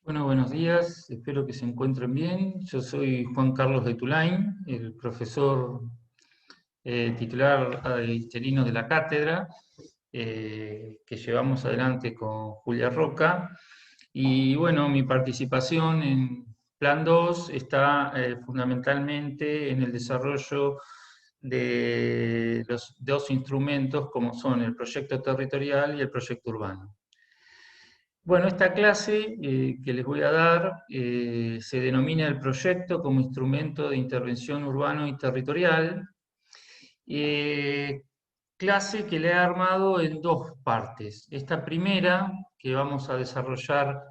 Bueno, buenos días, espero que se encuentren bien. Yo soy Juan Carlos de Tulain, el profesor titular interino de la cátedra que llevamos adelante con Julia Roca. Y bueno, mi participación en Plan 2 está fundamentalmente en el desarrollo de los dos instrumentos como son el proyecto territorial y el proyecto urbano. Bueno, esta clase que les voy a dar se denomina el proyecto como instrumento de intervención urbano y territorial. eh, Clase que le he armado en dos partes. Esta primera, que vamos a desarrollar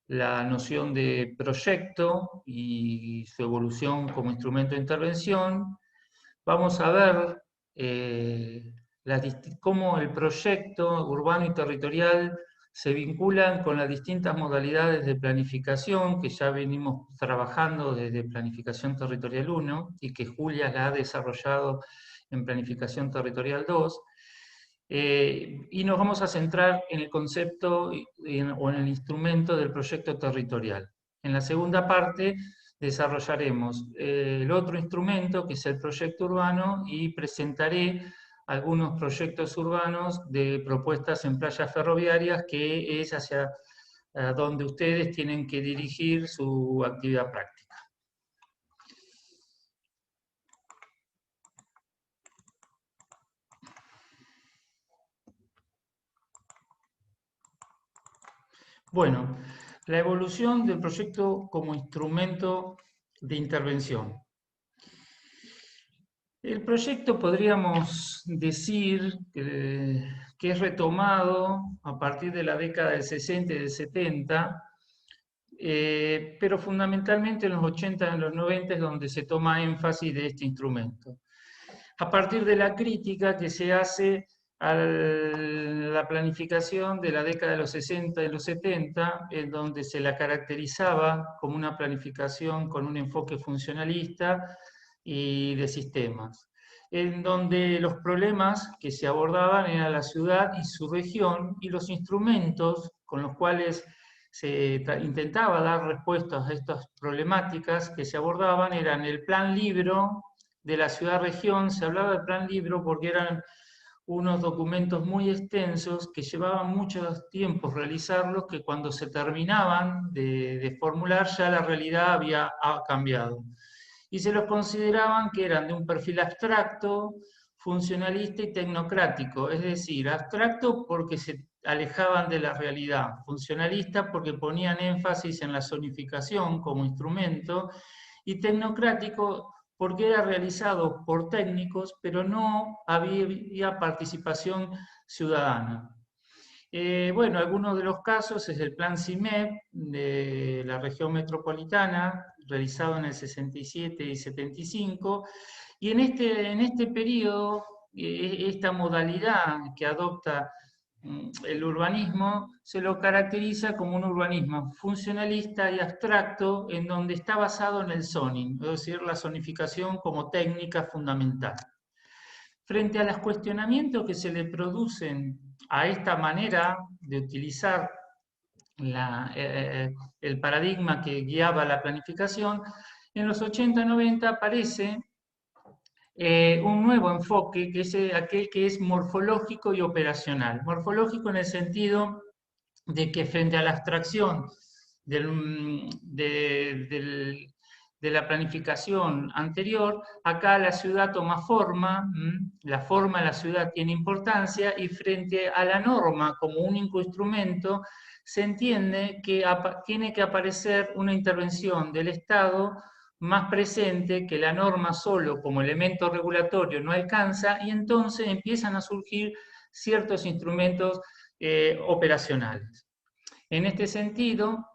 la noción de proyecto y su evolución como instrumento de intervención. Vamos a ver cómo el proyecto urbano y territorial se vinculan con las distintas modalidades de planificación que ya venimos trabajando desde Planificación Territorial 1 y que Julia la ha desarrollado en Planificación Territorial 2. Y nos vamos a centrar en el concepto o en el instrumento del proyecto territorial. En la segunda parte desarrollaremos el otro instrumento, que es el proyecto urbano, y presentaré algunos proyectos urbanos de propuestas en playas ferroviarias, que es hacia donde ustedes tienen que dirigir su actividad práctica. Bueno, la evolución del proyecto como instrumento de intervención. El proyecto podríamos decir que es retomado a partir de la década del 60 y del 70, pero fundamentalmente en los 80 y en los 90 es donde se toma énfasis de este instrumento. A partir de la crítica que se hace a la planificación de la década de los 60 y los 70, en donde se la caracterizaba como una planificación con un enfoque funcionalista y de sistemas, en donde los problemas que se abordaban eran la ciudad y su región, y los instrumentos con los cuales se intentaba dar respuestas a estas problemáticas que se abordaban eran el plan libro de la ciudad-región. Se hablaba de plan libro porque eran unos documentos muy extensos que llevaban muchos tiempos realizarlos, que cuando se terminaban de formular ya la realidad había cambiado. Y se los consideraban que eran de un perfil abstracto, funcionalista y tecnocrático, es decir, abstracto porque se alejaban de la realidad, funcionalista porque ponían énfasis en la zonificación como instrumento, y tecnocrático porque era realizado por técnicos, pero no había participación ciudadana. Bueno, algunos de los casos es el Plan CIMEP de la región metropolitana, realizado en el 67 y 75, y en este periodo, esta modalidad que adopta el urbanismo se lo caracteriza como un urbanismo funcionalista y abstracto, en donde está basado en el zoning, es decir, la zonificación como técnica fundamental. Frente a los cuestionamientos que se le producen a esta manera de utilizar el paradigma que guiaba la planificación, en los 80-90 aparece un nuevo enfoque, que es aquel que es morfológico y operacional. Morfológico en el sentido de que frente a la abstracción de la planificación anterior, acá la ciudad toma forma, la forma de la ciudad tiene importancia, y frente a la norma como único instrumento, se entiende que tiene que aparecer una intervención del Estado más presente, que la norma solo como elemento regulatorio no alcanza, y entonces empiezan a surgir ciertos instrumentos operacionales. En este sentido,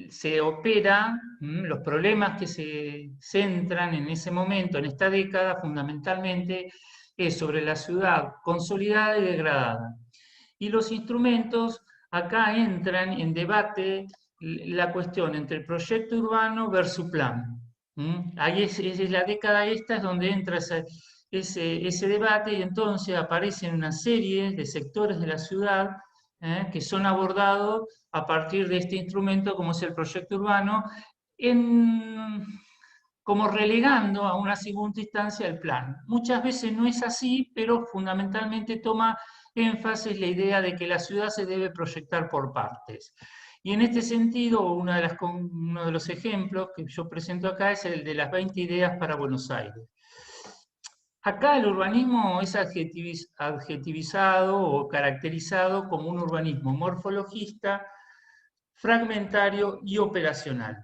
se opera, los problemas que se centran en ese momento, en esta década, fundamentalmente, es sobre la ciudad consolidada y degradada. Y los instrumentos, acá entran en debate la cuestión entre el proyecto urbano versus plan. Ahí es la década esta es donde entra ese debate, y entonces aparecen una serie de sectores de la ciudad que son abordados a partir de este instrumento como es el proyecto urbano, como relegando a una segunda instancia el plan. Muchas veces no es así, pero fundamentalmente toma énfasis la idea de que la ciudad se debe proyectar por partes. Y en este sentido, uno de los ejemplos que yo presento acá es el de las 20 ideas para Buenos Aires. Acá el urbanismo es adjetivizado o caracterizado como un urbanismo morfologista, fragmentario y operacional.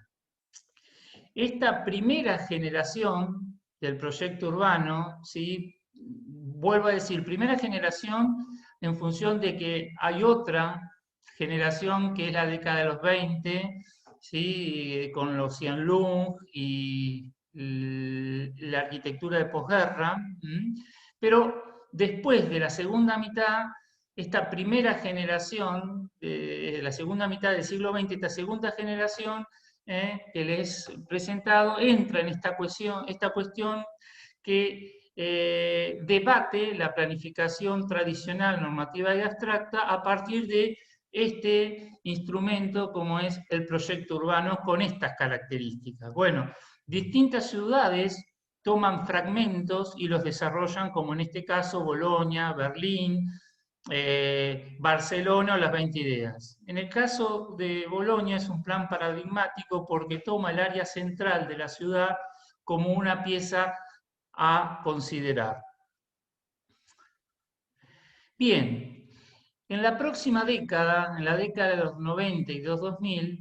Esta primera generación del proyecto urbano, ¿sí? Vuelvo a decir, primera generación en función de que hay otra generación que es la década de los 20, ¿sí? Con los Cianlung y la arquitectura de posguerra, pero después de la segunda mitad, esta primera generación, la segunda mitad del siglo XX, esta segunda generación que les he presentado, entra en esta cuestión que debate la planificación tradicional, normativa y abstracta a partir de este instrumento como es el proyecto urbano con estas características. Bueno, distintas ciudades toman fragmentos y los desarrollan, como en este caso Bolonia, Berlín, Barcelona o las 20 ideas. En el caso de Bolonia es un plan paradigmático porque toma el área central de la ciudad como una pieza a considerar. Bien, en la próxima década, en la década de los 90 y los 2000,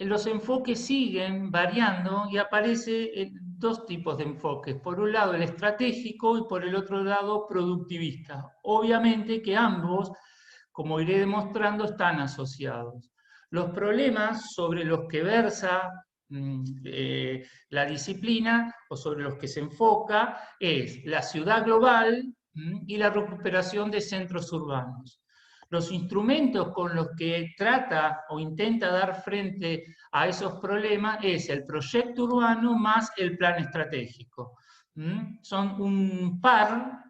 los enfoques siguen variando y aparecen dos tipos de enfoques. Por un lado el estratégico y por el otro lado productivista. Obviamente que ambos, como iré demostrando, están asociados. Los problemas sobre los que versa la disciplina o sobre los que se enfoca es la ciudad global y la recuperación de centros urbanos. Los instrumentos con los que trata o intenta dar frente a esos problemas es el proyecto urbano más el plan estratégico. Son un par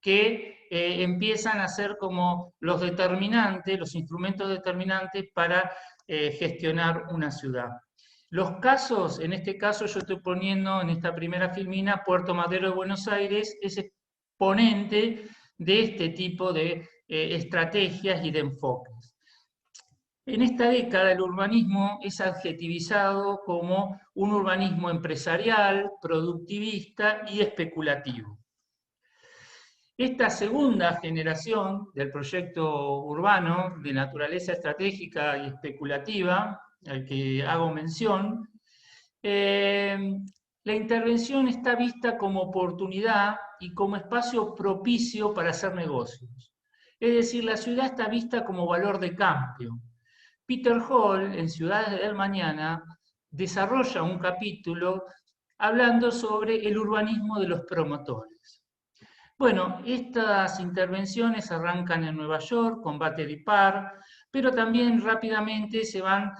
que empiezan a ser como los determinantes, los instrumentos determinantes para gestionar una ciudad. Los casos, en este caso yo estoy poniendo en esta primera filmina Puerto Madero de Buenos Aires, es exponente de este tipo de estrategias y de enfoques. En esta década el urbanismo es adjetivizado como un urbanismo empresarial, productivista y especulativo. Esta segunda generación del proyecto urbano de naturaleza estratégica y especulativa, al que hago mención, la intervención está vista como oportunidad y como espacio propicio para hacer negocios. Es decir, la ciudad está vista como valor de cambio. Peter Hall, en Ciudades del Mañana, desarrolla un capítulo hablando sobre el urbanismo de los promotores. Bueno, estas intervenciones arrancan en Nueva York con Battery Park, pero también rápidamente se van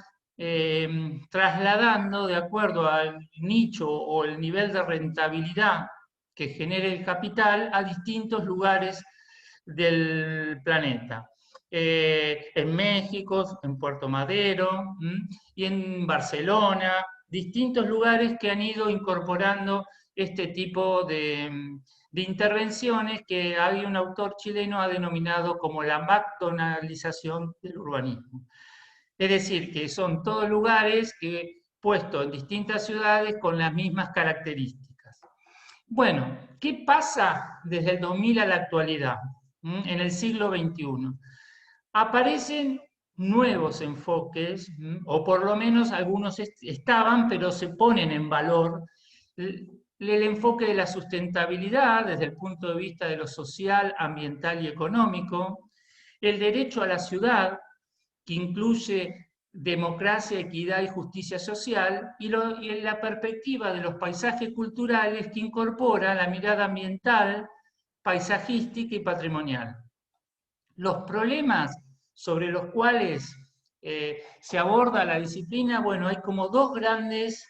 trasladando de acuerdo al nicho o el nivel de rentabilidad que genere el capital a distintos lugares del planeta. En México, en Puerto Madero y en Barcelona, distintos lugares que han ido incorporando este tipo de intervenciones que hay un autor chileno ha denominado como la McDonaldización del urbanismo. Es decir, que son todos lugares que puestos en distintas ciudades con las mismas características. Bueno, ¿qué pasa desde el 2000 a la actualidad, en el siglo XXI? Aparecen nuevos enfoques, o por lo menos algunos estaban, pero se ponen en valor. El enfoque de la sustentabilidad desde el punto de vista de lo social, ambiental y económico, el derecho a la ciudad, que incluye democracia, equidad y justicia social, y la perspectiva de los paisajes culturales que incorpora la mirada ambiental, paisajística y patrimonial. Los problemas sobre los cuales se aborda la disciplina, bueno, hay como dos grandes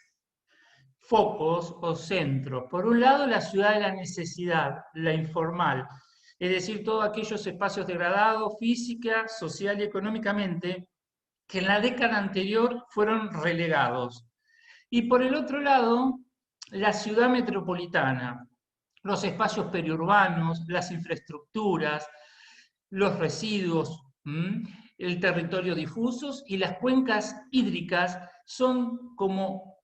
focos o centros. Por un lado, la ciudad de la necesidad, la informal, es decir, todos aquellos espacios degradados física, social y económicamente, que en la década anterior fueron relegados. Y por el otro lado, la ciudad metropolitana, los espacios periurbanos, las infraestructuras, los residuos, el territorio difusos y las cuencas hídricas son como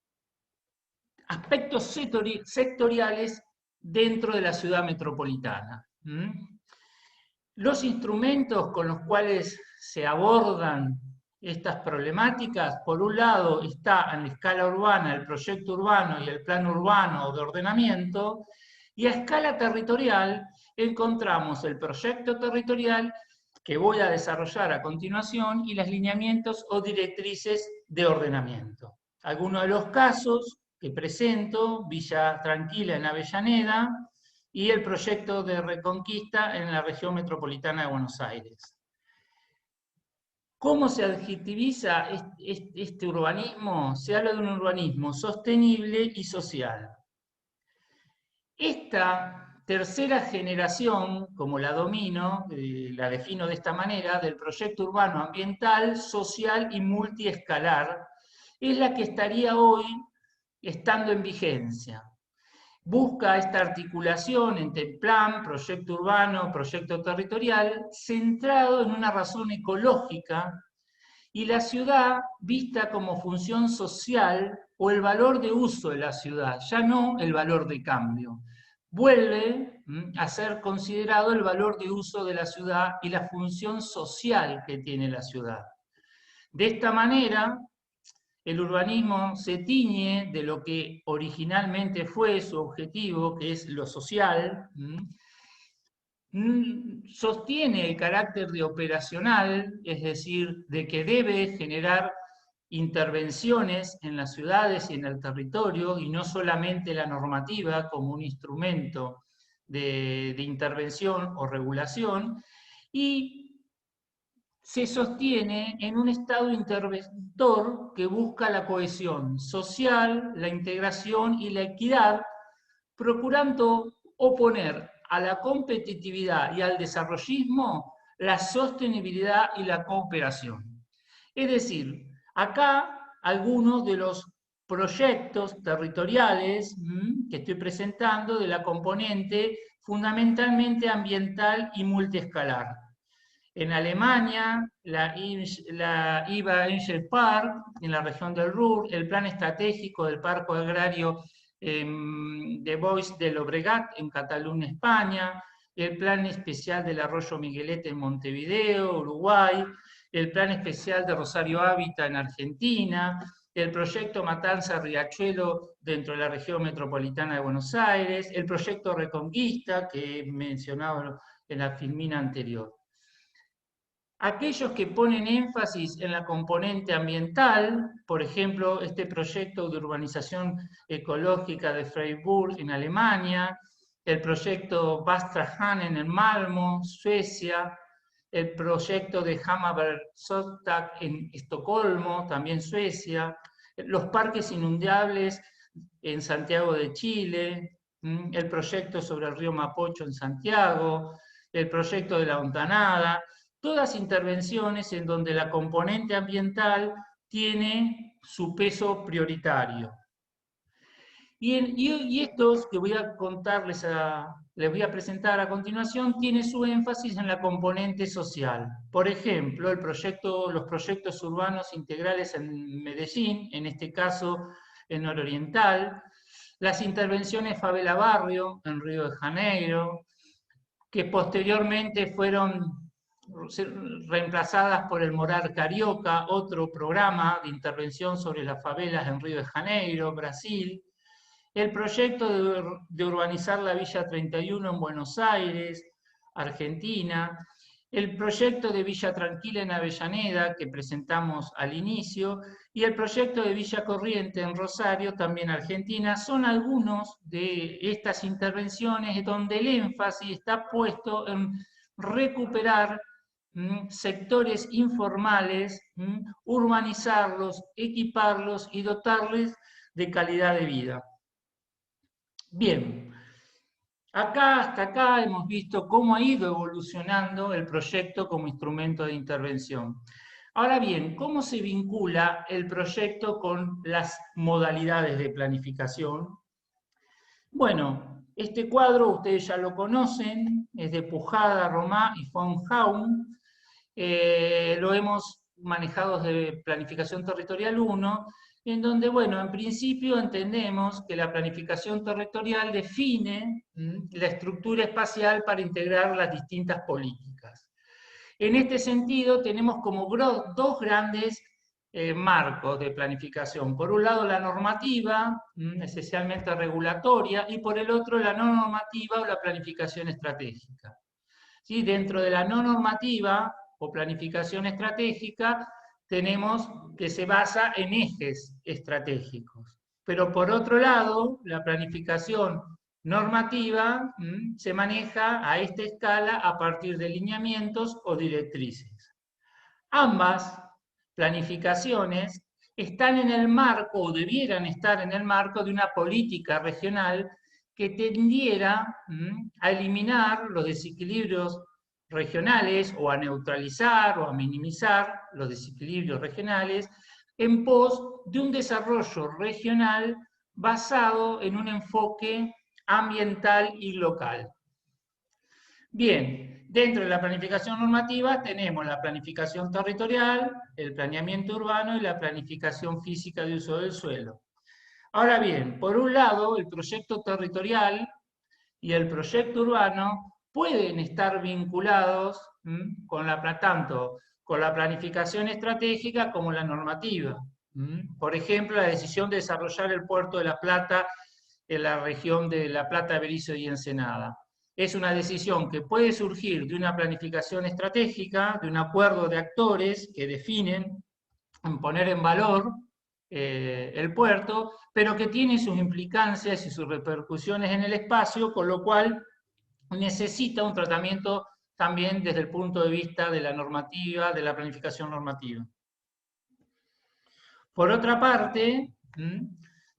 aspectos sectoriales dentro de la ciudad metropolitana. Los instrumentos con los cuales se abordan estas problemáticas, por un lado está en la escala urbana el proyecto urbano y el plan urbano de ordenamiento, y a escala territorial encontramos el proyecto territorial que voy a desarrollar a continuación y los lineamientos o directrices de ordenamiento. Algunos de los casos que presento: Villa Tranquila en Avellaneda y el proyecto de Reconquista en la región metropolitana de Buenos Aires. ¿Cómo se adjetiviza este urbanismo? Se habla de un urbanismo sostenible y social. Esta tercera generación, como la domino, la defino de esta manera, del proyecto urbano ambiental, social y multiescalar, es la que estaría hoy estando en vigencia. Busca esta articulación entre plan, proyecto urbano, proyecto territorial, centrado en una razón ecológica y la ciudad vista como función social o el valor de uso de la ciudad, ya no el valor de cambio. Vuelve a ser considerado el valor de uso de la ciudad y la función social que tiene la ciudad. De esta manera, el urbanismo se tiñe de lo que originalmente fue su objetivo, que es lo social, sostiene el carácter de operacional, es decir, de que debe generar intervenciones en las ciudades y en el territorio, y no solamente la normativa como un instrumento de intervención o regulación, y se sostiene en un Estado interventor que busca la cohesión social, la integración y la equidad, procurando oponer a la competitividad y al desarrollismo la sostenibilidad y la cooperación. Es decir, acá algunos de los proyectos territoriales que estoy presentando de la componente fundamentalmente ambiental y multiescalar. En Alemania, la IVA Angel Park, en la región del Ruhr, el plan estratégico del Parque Agrario de Boix de Llobregat, en Cataluña, España, el plan especial del Arroyo Miguelete en Montevideo, Uruguay, el plan especial de Rosario Hábitat en Argentina, el proyecto Matanza Riachuelo dentro de la región metropolitana de Buenos Aires, el proyecto Reconquista, que he mencionado en la filmina anterior. Aquellos que ponen énfasis en la componente ambiental, por ejemplo, este proyecto de urbanización ecológica de Freiburg en Alemania, el proyecto Västra Hanen en Malmö, Suecia, el proyecto de Hammarberg Sottak en Estocolmo, también Suecia, los parques inundables en Santiago de Chile, el proyecto sobre el río Mapocho en Santiago, el proyecto de la Hontanada, todas intervenciones en donde la componente ambiental tiene su peso prioritario. Y estos que voy a contarles, les voy a presentar a continuación, tiene su énfasis en la componente social. Por ejemplo, los proyectos urbanos integrales en Medellín, en este caso en Nororiental, las intervenciones Favela Barrio en Río de Janeiro, que posteriormente fueron reemplazadas por el Morar Carioca, otro programa de intervención sobre las favelas en Río de Janeiro, Brasil, el proyecto de urbanizar la Villa 31 en Buenos Aires, Argentina, el proyecto de Villa Tranquila en Avellaneda, que presentamos al inicio, y el proyecto de Villa Corriente en Rosario, también Argentina, son algunos de estas intervenciones donde el énfasis está puesto en recuperar sectores informales, urbanizarlos, equiparlos y dotarles de calidad de vida. Bien, Hasta acá hemos visto cómo ha ido evolucionando el proyecto como instrumento de intervención. Ahora bien, ¿cómo se vincula el proyecto con las modalidades de planificación? Bueno, este cuadro ustedes ya lo conocen, es de Pujada, Romá y von Haun. Lo hemos manejado de Planificación Territorial 1, en donde, bueno, en principio entendemos que la planificación territorial define la estructura espacial para integrar las distintas políticas. En este sentido, tenemos como dos grandes marcos de planificación. Por un lado, la normativa, esencialmente regulatoria, y por el otro, la no normativa o la planificación estratégica. ¿Sí? Dentro de la no normativa o planificación estratégica, tenemos que se basa en ejes estratégicos. Pero por otro lado, la planificación normativa se maneja a esta escala a partir de lineamientos o directrices. Ambas planificaciones están en el marco, o debieran estar en el marco, de una política regional que tendiera a eliminar los desequilibrios regionales o a neutralizar o a minimizar los desequilibrios regionales en pos de un desarrollo regional basado en un enfoque ambiental y local. Bien, dentro de la planificación normativa tenemos la planificación territorial, el planeamiento urbano y la planificación física de uso del suelo. Ahora bien, por un lado, el proyecto territorial y el proyecto urbano pueden estar vinculados tanto con la planificación estratégica como la normativa. Por ejemplo, la decisión de desarrollar el puerto de La Plata en la región de La Plata, Berisso y Ensenada. Es una decisión que puede surgir de una planificación estratégica, de un acuerdo de actores que definen poner en valor el puerto, pero que tiene sus implicancias y sus repercusiones en el espacio, con lo cual necesita un tratamiento también desde el punto de vista de la normativa, de la planificación normativa. Por otra parte,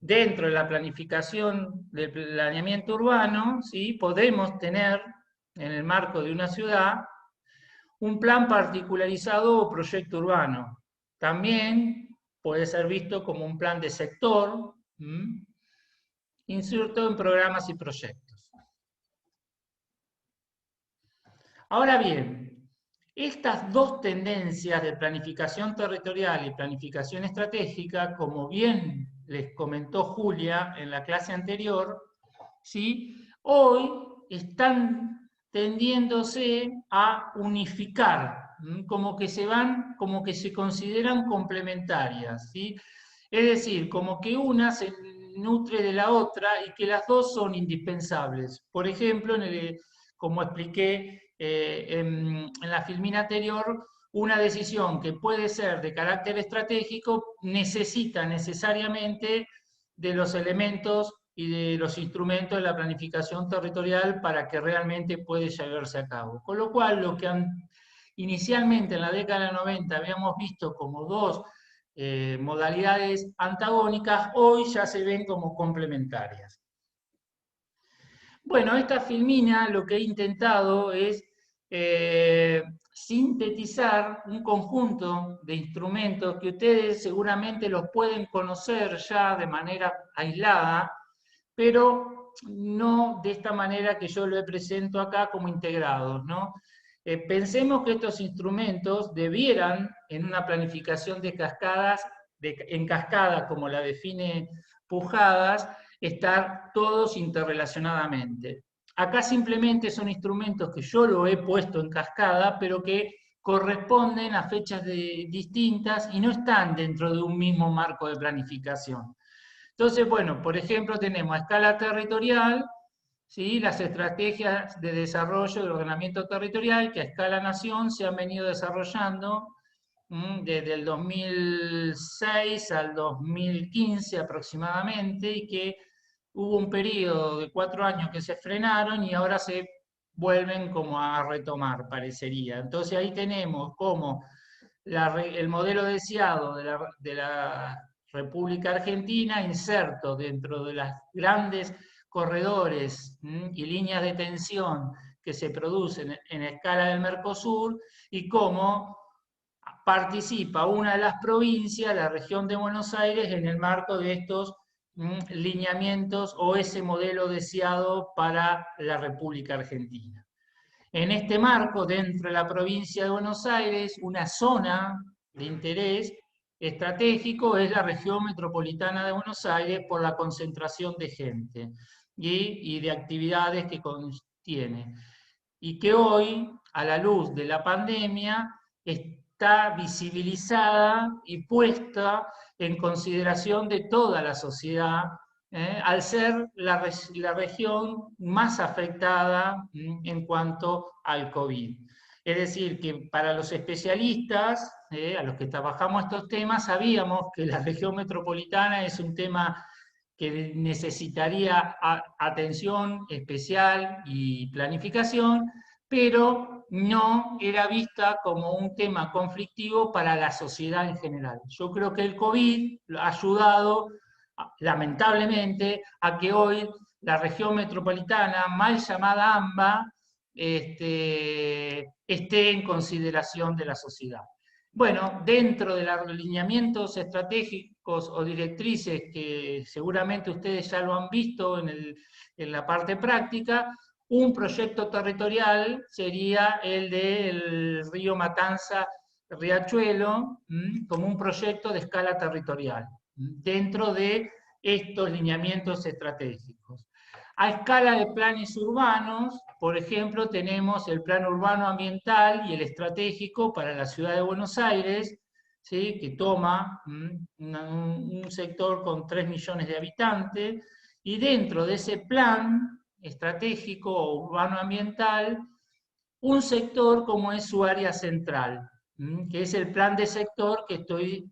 dentro de la planificación del planeamiento urbano, ¿sí? Podemos tener, en el marco de una ciudad, un plan particularizado o proyecto urbano. También puede ser visto como un plan de sector, inserto en programas y proyectos. Ahora bien, estas dos tendencias de planificación territorial y planificación estratégica, como bien les comentó Julia en la clase anterior, ¿sí? Hoy están tendiéndose a unificar, como que se consideran complementarias, ¿sí? Es decir, como que una se nutre de la otra y que las dos son indispensables. Por ejemplo, como expliqué en la filmina anterior, una decisión que puede ser de carácter estratégico necesita necesariamente de los elementos y de los instrumentos de la planificación territorial para que realmente pueda llevarse a cabo. Con lo cual, lo que inicialmente en la década del 90 habíamos visto como dos modalidades antagónicas, hoy ya se ven como complementarias. Bueno, esta filmina lo que he intentado es sintetizar un conjunto de instrumentos que ustedes seguramente los pueden conocer ya de manera aislada, pero no de esta manera que yo lo presento acá como integrados, ¿no? Pensemos que estos instrumentos debieran, en una planificación de cascadas, en cascada como la define Pujadas, estar todos interrelacionadamente. Acá simplemente son instrumentos que yo lo he puesto en cascada, pero que corresponden a fechas distintas y no están dentro de un mismo marco de planificación. Entonces, bueno, por ejemplo, tenemos a escala territorial, ¿sí? Las estrategias de desarrollo del ordenamiento territorial que a escala nación se han venido desarrollando desde el 2006 al 2015 aproximadamente, y que hubo un periodo de 4 años que se frenaron y ahora se vuelven como a retomar, parecería. Entonces ahí tenemos como el modelo deseado de la República Argentina inserto dentro de las grandes corredores y líneas de tensión que se producen en escala del Mercosur y cómo participa una de las provincias, la región de Buenos Aires, en el marco de estos lineamientos o ese modelo deseado para la República Argentina. En este marco, dentro de la provincia de Buenos Aires, una zona de interés estratégico es la región metropolitana de Buenos Aires por la concentración de gente y de actividades que contiene. Y que hoy, a la luz de la pandemia, está visibilizada y puesta en consideración de toda la sociedad, al ser la región más afectada en cuanto al COVID. Es decir, que para los especialistas, a los que trabajamos estos temas, sabíamos que la región metropolitana es un tema que necesitaría atención especial y planificación, pero no era vista como un tema conflictivo para la sociedad en general. Yo creo que el COVID ha ayudado, lamentablemente, a que hoy la región metropolitana, mal llamada AMBA, esté en consideración de la sociedad. Bueno, dentro de los lineamientos estratégicos o directrices que seguramente ustedes ya lo han visto en la parte práctica, un proyecto territorial sería el del río Matanza-Riachuelo, como un proyecto de escala territorial, dentro de estos lineamientos estratégicos. A escala de planes urbanos, por ejemplo, tenemos el plan urbano ambiental y el estratégico para la ciudad de Buenos Aires, ¿sí? Que toma un sector con 3 millones de habitantes, y dentro de ese plan estratégico o urbano ambiental, un sector como es su área central, que es el plan de sector que estoy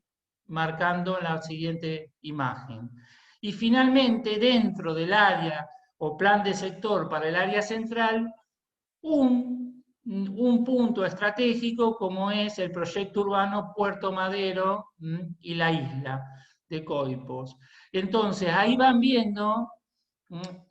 marcando en la siguiente imagen. Y finalmente, dentro del área o plan de sector para el área central, un punto estratégico como es el proyecto urbano Puerto Madero y la isla de Coipos. Entonces, ahí van viendo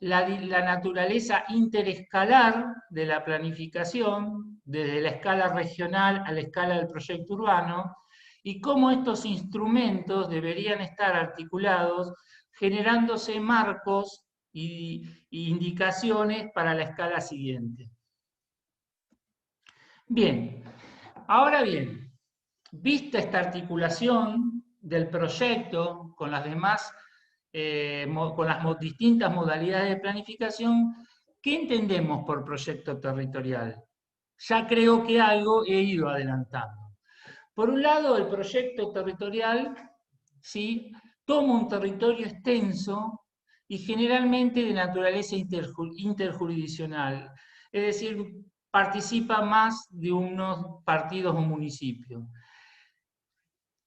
la naturaleza interescalar de la planificación, desde la escala regional a la escala del proyecto urbano, y cómo estos instrumentos deberían estar articulados generándose marcos e indicaciones para la escala siguiente. Bien, ahora bien, vista esta articulación del proyecto con las demás, con las distintas modalidades de planificación, ¿qué entendemos por proyecto territorial? Ya creo que algo he ido adelantando. Por un lado, el proyecto territorial, ¿sí?, toma un territorio extenso y generalmente de naturaleza interjurisdiccional, es decir, participa más de unos partidos o municipios.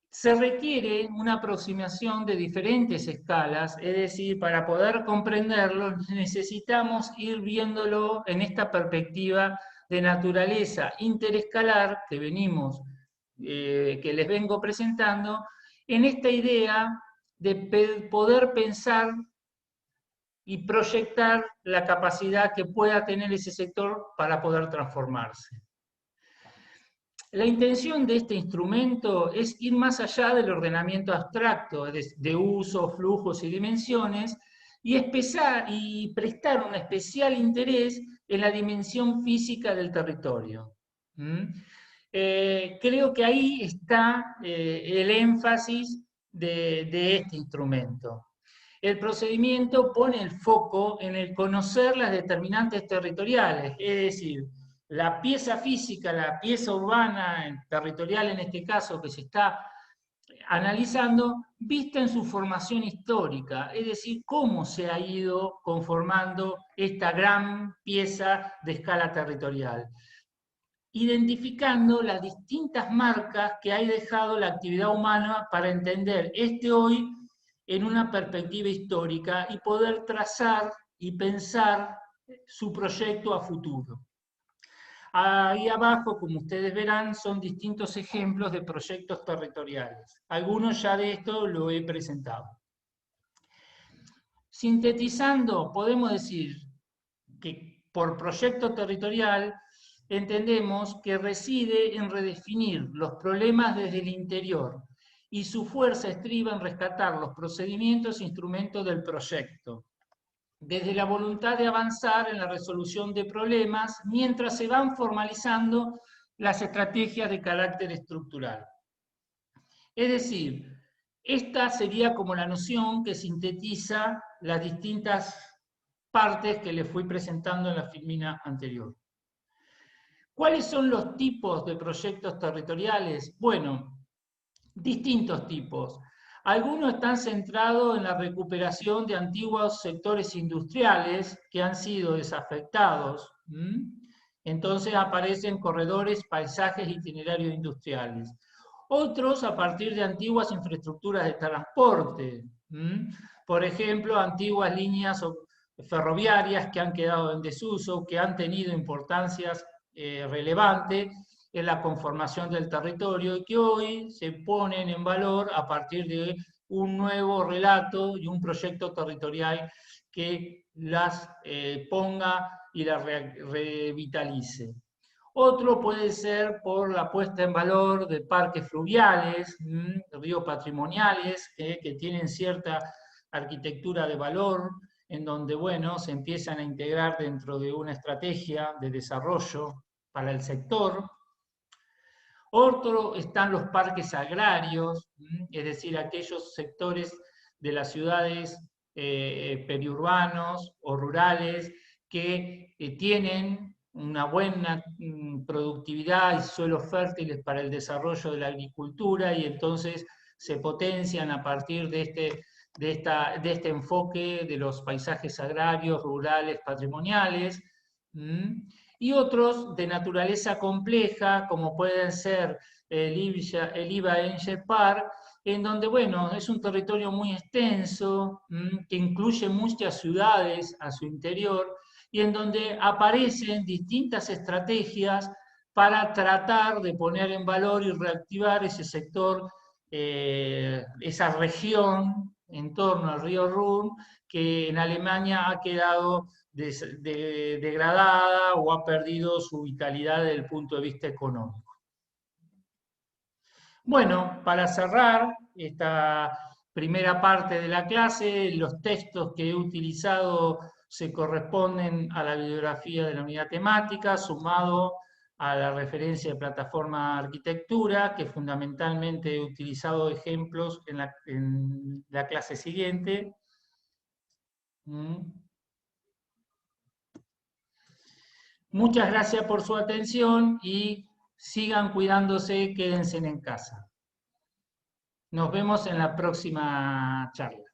Se requiere una aproximación de diferentes escalas, es decir, para poder comprenderlo necesitamos ir viéndolo en esta perspectiva de naturaleza interescalar que que les vengo presentando, en esta idea de poder pensar y proyectar la capacidad que pueda tener ese sector para poder transformarse. La intención de este instrumento es ir más allá del ordenamiento abstracto de uso, flujos y dimensiones y prestar un especial interés en la dimensión física del territorio. Creo que ahí está el énfasis de este instrumento. El procedimiento pone el foco en el conocer las determinantes territoriales, es decir, la pieza física, la pieza urbana, territorial en este caso, que se está analizando, vista en su formación histórica, es decir, cómo se ha ido conformando esta gran pieza de escala territorial, identificando las distintas marcas que ha dejado la actividad humana para entender este hoy en una perspectiva histórica y poder trazar y pensar su proyecto a futuro. Ahí abajo, como ustedes verán, son distintos ejemplos de proyectos territoriales. Algunos ya de esto lo he presentado. Sintetizando, podemos decir que por proyecto territorial entendemos que reside en redefinir los problemas desde el interior y su fuerza estriba en rescatar los procedimientos e instrumentos del proyecto, desde la voluntad de avanzar en la resolución de problemas mientras se van formalizando las estrategias de carácter estructural. Es decir, esta sería como la noción que sintetiza las distintas partes que les fui presentando en la filmina anterior. ¿Cuáles son los tipos de proyectos territoriales? Bueno, distintos tipos. Algunos están centrados en la recuperación de antiguos sectores industriales que han sido desafectados. Entonces aparecen corredores, paisajes, itinerarios industriales. Otros a partir de antiguas infraestructuras de transporte. Por ejemplo, antiguas líneas ferroviarias que han quedado en desuso, que han tenido importancias relevantes en la conformación del territorio y que hoy se ponen en valor a partir de un nuevo relato y un proyecto territorial que las ponga y las revitalice. Otro puede ser por la puesta en valor de parques fluviales, ríos patrimoniales, que tienen cierta arquitectura de valor, en donde, bueno, se empiezan a integrar dentro de una estrategia de desarrollo para el sector. Otro están los parques agrarios, es decir, aquellos sectores de las ciudades periurbanos o rurales que tienen una buena productividad y suelos fértiles para el desarrollo de la agricultura y entonces se potencian a partir de este enfoque de los paisajes agrarios, rurales, patrimoniales. Y otros de naturaleza compleja, como pueden ser el Iba Angel Park, en donde, bueno, es un territorio muy extenso, que incluye muchas ciudades a su interior, y en donde aparecen distintas estrategias para tratar de poner en valor y reactivar ese sector, esa región en torno al río Ruhr, que en Alemania ha quedado degradada o ha perdido su vitalidad desde el punto de vista económico. Bueno, para cerrar esta primera parte de la clase, los textos que he utilizado se corresponden a la bibliografía de la unidad temática, sumado a la referencia de plataforma arquitectura, que fundamentalmente he utilizado ejemplos en la clase siguiente. Muchas gracias por su atención y sigan cuidándose, quédense en casa. Nos vemos en la próxima charla.